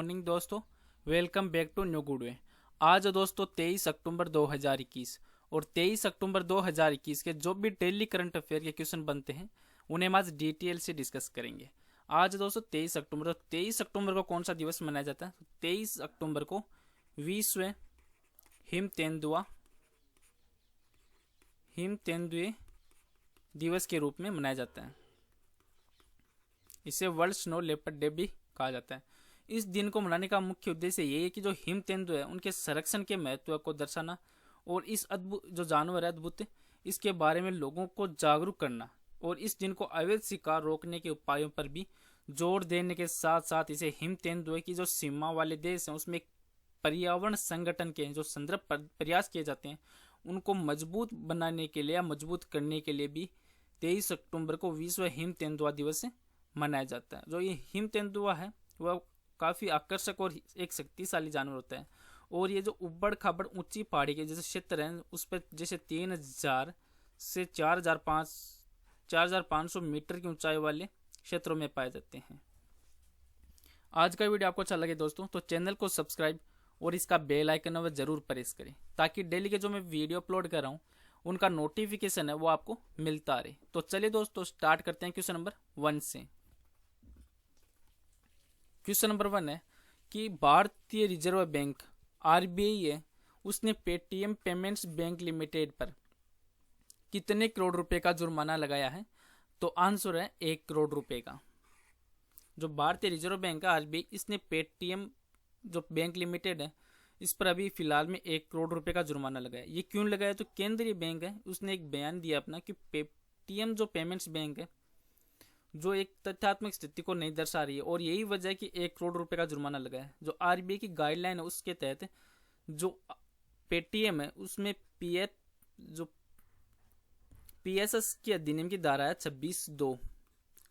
Morning दोस्तों, welcome back to new good way. आज दोस्तों 23 अक्टूबर 2021 और 23 अक्टूबर 2021 के जो भी डेली करंट अफेयर के क्वेश्चन बनते हैं उन्हें हम आज डिटेल से डिस्कस करेंगे। आज दोस्तों 23 अक्टूबर को कौन सा दिवस मनाया जाता है? 23 अक्टूबर को विश्व हिम तेंदुए दिवस के रूप में मनाया जाता है। इसे वर्ल्ड स्नो लेपर्ड डे भी कहा जाता है। इस दिन को मनाने का मुख्य उद्देश्य ये है कि जो हिम तेंदुए है उनके संरक्षण के महत्व को दर्शाना और इस अद्भुत जो जानवर है अद्भुत इसके बारे में लोगों को जागरूक करना और इस दिन को अवैध शिकार रोकने के उपायों पर भी जोर देने के साथ साथ इसे हिम तेंदुए की जो सीमा वाले देश हैं उसमें पर्यावरण संगठन के जो संदर्भ प्रयास किए जाते हैं उनको मजबूत बनाने के लिए या मजबूत करने के लिए भी 23 अक्टूबर को विश्व हिम तेंदुआ दिवस मनाया जाता है। जो ये हिम तेंदुआ है वह काफ़ी आकर्षक और एक शक्तिशाली जानवर होता है और ये जो उबड़ खाबड़ ऊंची पहाड़ी के जैसे क्षेत्र हैं उस पर जैसे 3000 से 4500 मीटर की ऊंचाई वाले क्षेत्रों में पाए जाते हैं। आज का वीडियो आपको अच्छा लगे दोस्तों तो चैनल को सब्सक्राइब और इसका बेल आइकन है वह जरूर प्रेस करें ताकि डेली के जो मैं वीडियो अपलोड कर रहा हूँ उनका नोटिफिकेशन है वो आपको मिलता रहे। तो चलिए दोस्तों स्टार्ट करते हैं क्वेश्चन नंबर 1 से। क्वेश्चन नंबर 1 है कि भारतीय रिजर्व बैंक आरबीआई है उसने पेटीएम पेमेंट्स बैंक लिमिटेड पर कितने करोड़ रुपए का जुर्माना लगाया है? तो आंसर है 1 करोड़ रुपए का। जो भारतीय रिजर्व बैंक है आरबीआई इसने पेटीएम जो बैंक लिमिटेड है इस पर अभी फिलहाल में 1 करोड़ रुपए का जुर्माना लगाया। ये क्यों लगाया? तो केंद्रीय बैंक है उसने एक बयान दिया अपना कि पेटीएम जो पेमेंट्स बैंक है जो एक तथ्यात्मक स्थिति को नहीं दर्शा रही है और यही वजह है कि 1 करोड़ रुपए का जुर्माना लगा है। जो आरबीआई की गाइडलाइन है उसके तहत जो पेटीएम है उसमें पीएसएस की अधिनियम की धारा है 26(2)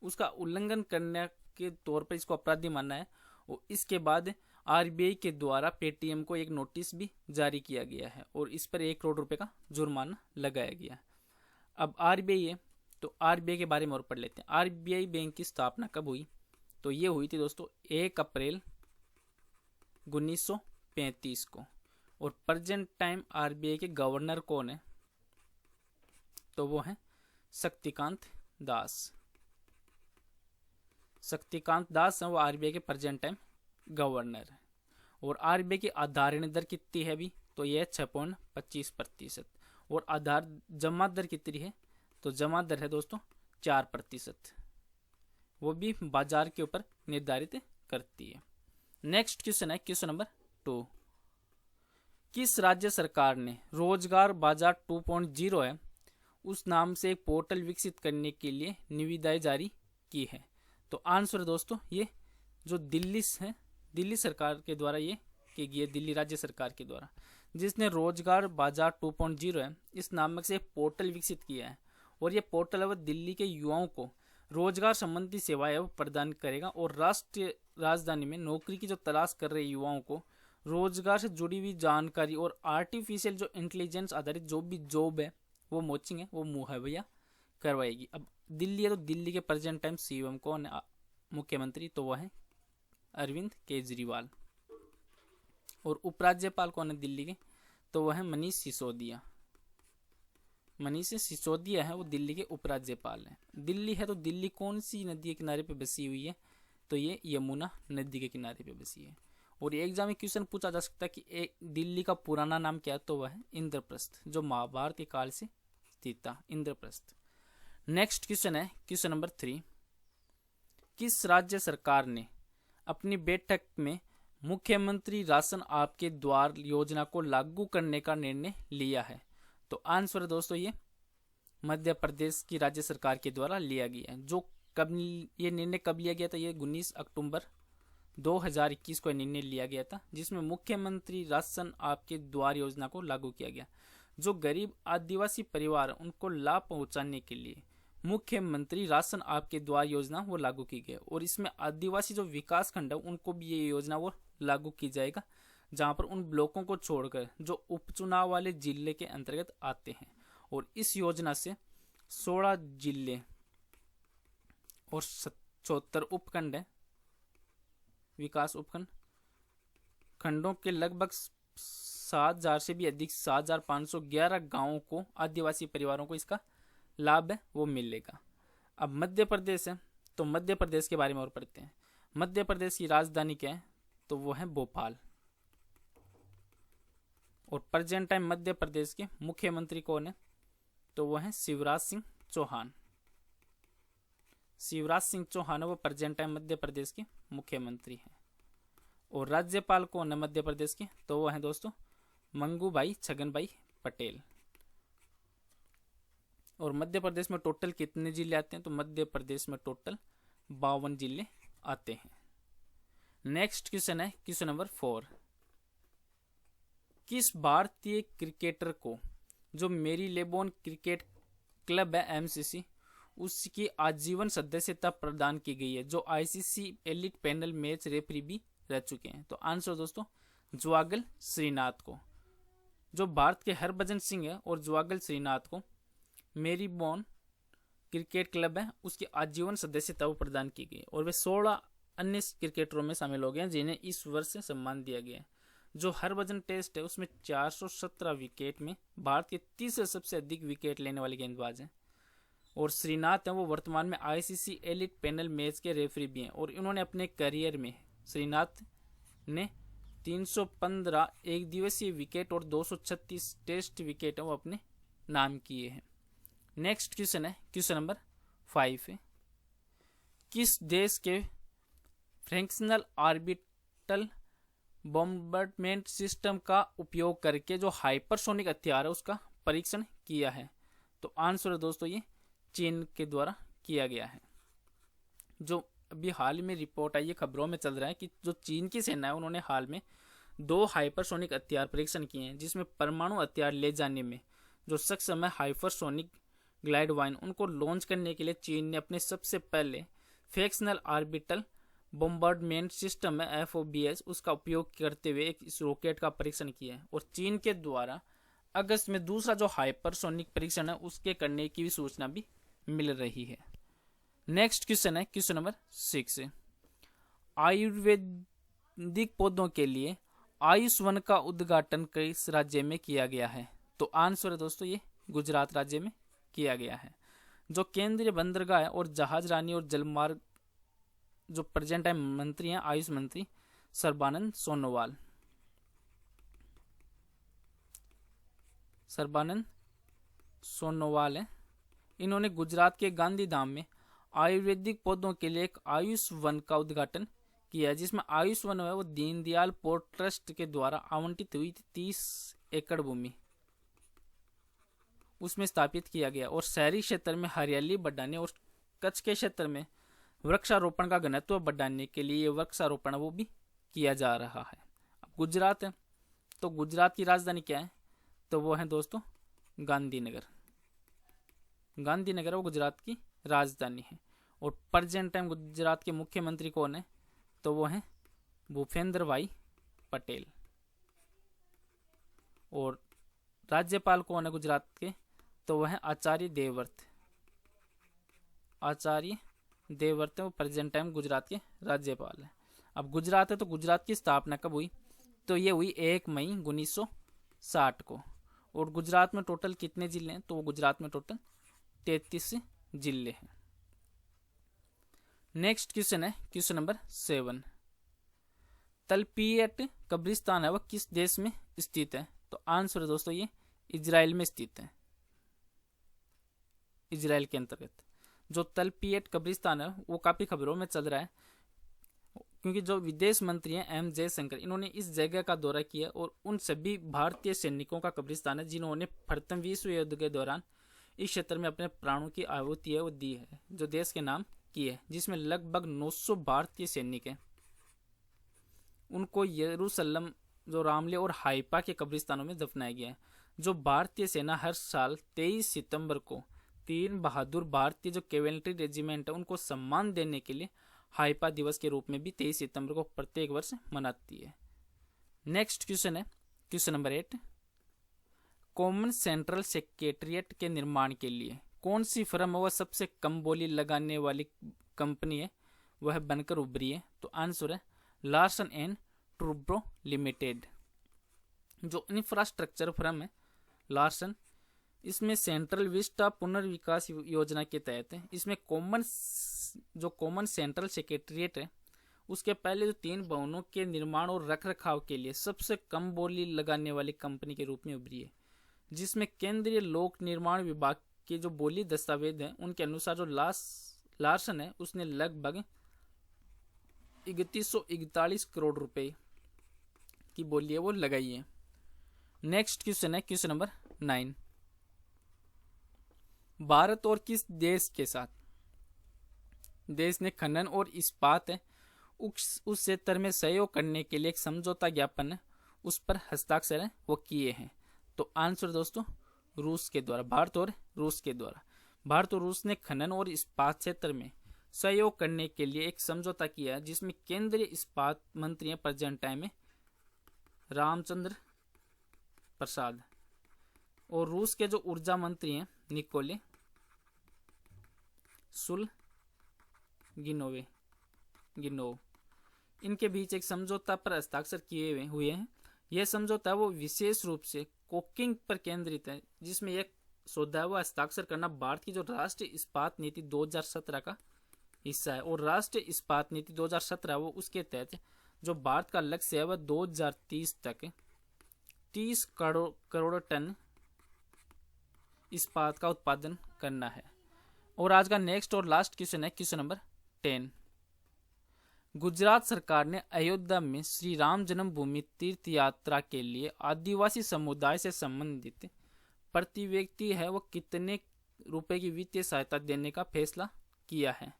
उसका उल्लंघन करने के तौर पर इसको अपराधी माना है और इसके बाद आरबीआई के द्वारा पेटीएम को एक नोटिस भी जारी किया गया है और इस पर 1 करोड़ रुपए का जुर्माना लगाया गया। अब आरबीआई है तो आरबीआई के बारे में और पढ़ लेते हैं। आरबीआई बैंक की स्थापना कब हुई? तो ये हुई थी दोस्तों 1 अप्रैल 1935 को और प्रेजेंट टाइम आरबीआई के गवर्नर कौन है? तो वो है शक्तिकांत दास है वो आरबीआई के प्रेजेंट टाइम गवर्नर है। और आरबीआई की आधारण दर कितनी है भी? तो यह 6.25% और आधार जमा दर कितनी है? तो जमा दर है दोस्तों 4%, वो भी बाजार के ऊपर निर्धारित करती है। नेक्स्ट क्वेश्चन है क्वेश्चन नंबर 2। किस राज्य सरकार ने रोजगार बाजार 2.0 है उस नाम से एक पोर्टल विकसित करने के लिए निविदाएं जारी की है? तो आंसर दोस्तों ये जो दिल्ली सरकार के द्वारा ये की गई है, दिल्ली राज्य सरकार के द्वारा जिसने रोजगार बाजार 2.0 है इस नामक से एक पोर्टल विकसित किया है और ये पोर्टल है वह दिल्ली के युवाओं को रोजगार संबंधी सेवाएं वो प्रदान करेगा और राष्ट्रीय राजधानी में नौकरी की जो तलाश कर रहे युवाओं को रोजगार से जुड़ी हुई जानकारी और आर्टिफिशियल जो इंटेलिजेंस आधारित जो भी जॉब है वो मोचिंग है वो मुहैया करवाएगी। अब दिल्ली है तो दिल्ली के प्रेजेंट टाइम सीएम कौन है? मुख्यमंत्री तो वह है अरविंद केजरीवाल और उपराज्यपाल कौन है दिल्ली के? तो वह है मनीष सिसोदिया है वो दिल्ली के उपराज्यपाल हैं। दिल्ली है तो दिल्ली कौन सी नदी के किनारे पे बसी हुई है? तो ये यमुना नदी के किनारे पे बसी है। और एग्जाम में क्वेश्चन पूछा जा सकता है कि दिल्ली का पुराना नाम क्या है? तो वह है इंद्रप्रस्थ जो महाभारत के काल से स्थित था इंद्रप्रस्थ। नेक्स्ट क्वेश्चन है क्वेश्चन नंबर 3। किस राज्य सरकार ने अपनी बैठक में मुख्यमंत्री राशन आपके द्वार योजना को लागू करने का निर्णय लिया है? तो आंसर दोस्तों ये मध्य प्रदेश की राज्य सरकार के द्वारा लिया गया है। जो कब ये निर्णय कब लिया गया था? ये 19 अक्टूबर 2021 को निर्णय लिया गया था जिसमें मुख्यमंत्री राशन आपके द्वार योजना को लागू किया गया। जो गरीब आदिवासी परिवार उनको लाभ पहुंचाने के लिए मुख्यमंत्री राशन आपके द्वार योजना वो लागू की गई और इसमें आदिवासी जो विकास खंड है उनको भी ये योजना वो लागू की जाएगा जहां पर उन ब्लॉकों को छोड़कर जो उपचुनाव वाले जिले के अंतर्गत आते हैं और इस योजना से 16 जिले और 74 उपखंड है विकास उपखंड खंडों के लगभग 7,000 से भी अधिक 7,511 गांवों को, आदिवासी परिवारों को इसका लाभ है वो मिलेगा। अब मध्य प्रदेश है, तो मध्य प्रदेश के बारे में और पढ़ते हैं। मध्य प्रदेश की राजधानी क्या है, तो वो है भोपाल। और प्रेजेंट टाइम मध्य प्रदेश के मुख्यमंत्री कौन है, तो वो है शिवराज सिंह चौहान। शिवराज सिंह चौहान वो प्रेजेंट टाइम मध्य प्रदेश के मुख्यमंत्री हैं। और राज्यपाल कौन है मध्य प्रदेश के, तो वो है दोस्तों मंगूभाई छगनभाई पटेल। और मध्य प्रदेश में टोटल कितने जिले आते हैं, तो मध्य प्रदेश में टोटल 52 जिले आते हैं। नेक्स्ट क्वेश्चन है क्वेश्चन नंबर 4। किस भारतीय क्रिकेटर को, जो मेरी लेबोन क्रिकेट क्लब है एमसीसी, उसकी आजीवन सदस्यता प्रदान की गई है, जो ICC elite panel match referee भी रह चुके हैं, तो आंसर दोस्तों ज्वागल श्रीनाथ को। जो भारत के हरभजन सिंह है और ज्वागल श्रीनाथ को मेरी बोन क्रिकेट क्लब है उसकी आजीवन सदस्यता प्रदान की गई, और वे 16 अन्य क्रिकेटरों में शामिल हो गए हैं जिन्हें इस वर्ष से सम्मान दिया गया है। जो हरभजन टेस्ट है उसमें 417 विकेट में भारत के तीसरे सबसे अधिक विकेट लेने वाले गेंदबाज हैं। और श्रीनाथ हैं वो वर्तमान में आईसीसी एलिट पैनल मैच के रेफरी भी हैं, और इन्होंने अपने करियर में श्रीनाथ ने 315 एक दिवसीय विकेट और 236 टेस्ट विकेट वो अपने नाम किए हैं। नेक्स्ट क्वेश्चन है क्वेश्चन नंबर 5 है। किस देश के फ्रैक्शनल ऑर्बिटल बॉम्बार्डमेंट सिस्टम का उपयोग करके जो हाइपरसोनिक हथियार है उसका परीक्षण किया है, तो आंसर है दोस्तों ये चीन के द्वारा किया गया है। जो अभी हाल में रिपोर्ट आई है, खबरों में चल रहा है कि जो चीन की सेना है उन्होंने हाल में 2 हाइपरसोनिक हथियार परीक्षण किए हैं, जिसमें परमाणु हथियार ले जाने में जो सक्षम है हाइपरसोनिक ग्लाइड वाइन, उनको लॉन्च करने के लिए चीन ने अपने सबसे पहले फ्रैक्शनल ऑर्बिटल बॉम्बार्डमेंट सिस्टम है FOBS उसका उपयोग करते हुए एक इस रॉकेट का परीक्षण किया है। और चीन के द्वारा अगस्त में दूसरा जो हाइपरसोनिक परीक्षण है उसके करने की भी सूचना भी मिल रही है। नेक्स्ट क्वेश्चन है क्वेश्चन नंबर 6 है। आयुर्वेदिक पौधों के लिए आयुष वन का उद्घाटन किस राज्य में किया गया है, तो आंसर है दोस्तों ये गुजरात राज्य में किया गया है। जो केंद्रीय बंदरगाह और जहाज रानी और जलमार्ग जो प्रेजेंट टाइम मंत्री हैं आयुष मंत्री सर्बानंद सोनोवाल है, इन्होंने गुजरात के गांधीधाम में आयुर्वेदिक पौधों के लिए एक आयुष वन का उद्घाटन किया है, जिसमें आयुष वन है वो दीनदयाल पोर्ट ट्रस्ट के द्वारा आवंटित हुई 30 एकड़ भूमि उसमें स्थापित किया गया। और शहरी क्षेत्र में हरियाली बढ़ाने और कच्छ के क्षेत्र में वृक्षारोपण का घनत्व बढ़ाने के लिए वृक्षारोपण वो भी किया जा रहा है। अब गुजरात है, तो गुजरात की राजधानी क्या है, तो वो है दोस्तों गांधीनगर। गांधीनगर वो गुजरात की राजधानी है। और प्रेजेंट टाइम गुजरात के मुख्यमंत्री कौन है, तो वो है भूपेंद्र भाई पटेल। और राज्यपाल कौन है गुजरात के, तो वह है आचार्य देवव्रत। आचार्य देवव्रत वो प्रेजेंट टाइम गुजरात के राज्यपाल है। अब गुजरात है, तो गुजरात की स्थापना कब हुई, तो ये हुई 1 मई 1960 को। और गुजरात में टोटल कितने जिले हैं, तो वो गुजरात में टोटल 33 जिले हैं। नेक्स्ट क्वेश्चन है क्वेश्चन नंबर 7। तलपियट कब्रिस्तान है वह किस देश में स्थित है, तो आंसर है दोस्तों ये इजराइल में स्थित है। इजराइल के अंतर्गत जो तलपियट कब्रिस्तान है वो काफी खबरों में चल रहा है, क्योंकि जो विदेश मंत्री हैं M जयशंकर, इन्होंने इस जगह का दौरा किया और उन सभी भारतीय सैनिकों का कब्रिस्तान है जिन्होंने प्रथम विश्व युद्ध के दौरान इस क्षेत्र में अपने प्राणों की आहुति है वो दी है, जो देश के नाम की है, जिसमें लगभग 900 भारतीय सैनिक हैं। उनको यरूशलेम जो रामले और हाइफा के कब्रिस्तानों में दफनाया गया है। जो भारतीय सेना हर साल 23 सितंबर को 3 बहादुर भारतीय जो कैवेलरी रेजिमेंट है उनको सम्मान देने के लिए हाइफा दिवस के रूप में भी 23 सितंबर को प्रत्येक वर्ष मनाती है। नेक्स्ट क्वेश्चन है question number 8। Common central secretariat के निर्माण के लिए कौन सी फर्म वह सबसे कम बोली लगाने वाली कंपनी है वह बनकर उभरी है, तो आंसर है लार्सन एंड ट्रूब्रो लिमिटेड। जो इंफ्रास्ट्रक्चर फर्म है लार्सन, इसमें सेंट्रल विस्टा पुनर्विकास योजना के तहत है। इसमें कॉमन सेंट्रल सेक्रेटरीट है, उसके पहले जो 3 भवनों के निर्माण और रखरखाव के लिए सबसे कम बोली लगाने वाली कंपनी के रूप में उभरी है, जिसमें केंद्रीय लोक निर्माण विभाग के जो बोली दस्तावेज हैं उनके अनुसार जो लार्सन है उसने लगभग 3141 करोड़ रुपए की बोली है वो लगाई है। नेक्स्ट क्वेश्चन है क्वेश्चन नंबर 9। भारत और किस देश के साथ देश ने खनन और इस्पात है उस क्षेत्र में सहयोग करने के लिए एक समझौता ज्ञापन है उस पर हस्ताक्षर है वो किए हैं? तो आंसर दोस्तों रूस के द्वारा, भारत और रूस के द्वारा। भारत और रूस ने खनन और इस्पात क्षेत्र में सहयोग करने के लिए एक समझौता किया जिसमें केंद्रीय इस्पात मंत्री हैं प्रेजेंट टाइम में रामचंद्र प्रसाद और रूस के जो ऊर्जा मंत्री हैं निकोले सुलगिनोव, इनके बीच एक समझौता पर हस्ताक्षर किए हुए हैं। यह समझौता वो विशेष रूप से कोकिंग पर केंद्रित है, जिसमें एक सौदा व हस्ताक्षर करना भारत की जो राष्ट्रीय इस्पात नीति 2017 का हिस्सा है। और राष्ट्रीय इस्पात नीति 2017 वो उसके तहत जो भारत का लक्ष्य है वह 2030 तक 30 करोड़ टन इस्पात का उत्पादन करना है। और आज का नेक्स्ट और लास्ट क्वेश्चन है क्वेश्चन नंबर 10। गुजरात सरकार ने अयोध्या में श्री राम जन्मभूमि तीर्थ यात्रा के लिए आदिवासी समुदाय से संबंधित प्रति व्यक्ति है वो कितने रुपए की वित्तीय सहायता देने का फैसला किया है?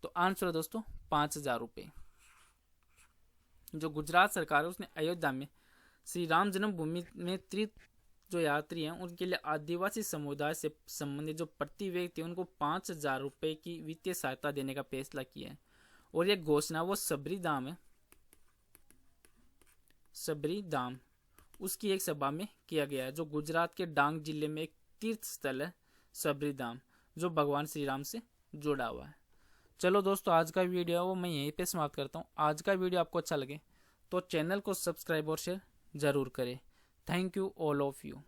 तो आंसर है दोस्तों 5000 रुपये। जो गुजरात सरकार है उसने अयोध्या में श्री राम जन्मभूमि में तीर्थ जो यात्री हैं उनके लिए आदिवासी समुदाय से संबंधित जो प्रति व्यक्ति उनको 5000 रुपये की वित्तीय सहायता देने का फैसला किया है। और ये घोषणा वो सबरी धाम है, सबरी धाम उसकी एक सभा में किया गया है, जो गुजरात के डांग जिले में एक तीर्थ स्थल है सबरी धाम, जो भगवान श्री राम से जुड़ा हुआ है। चलो दोस्तों आज का वीडियो है वो मैं यहीं पे समाप्त करता हूँ। आज का वीडियो आपको अच्छा लगे तो चैनल को सब्सक्राइब और शेयर जरूर करें। Thank you all of you.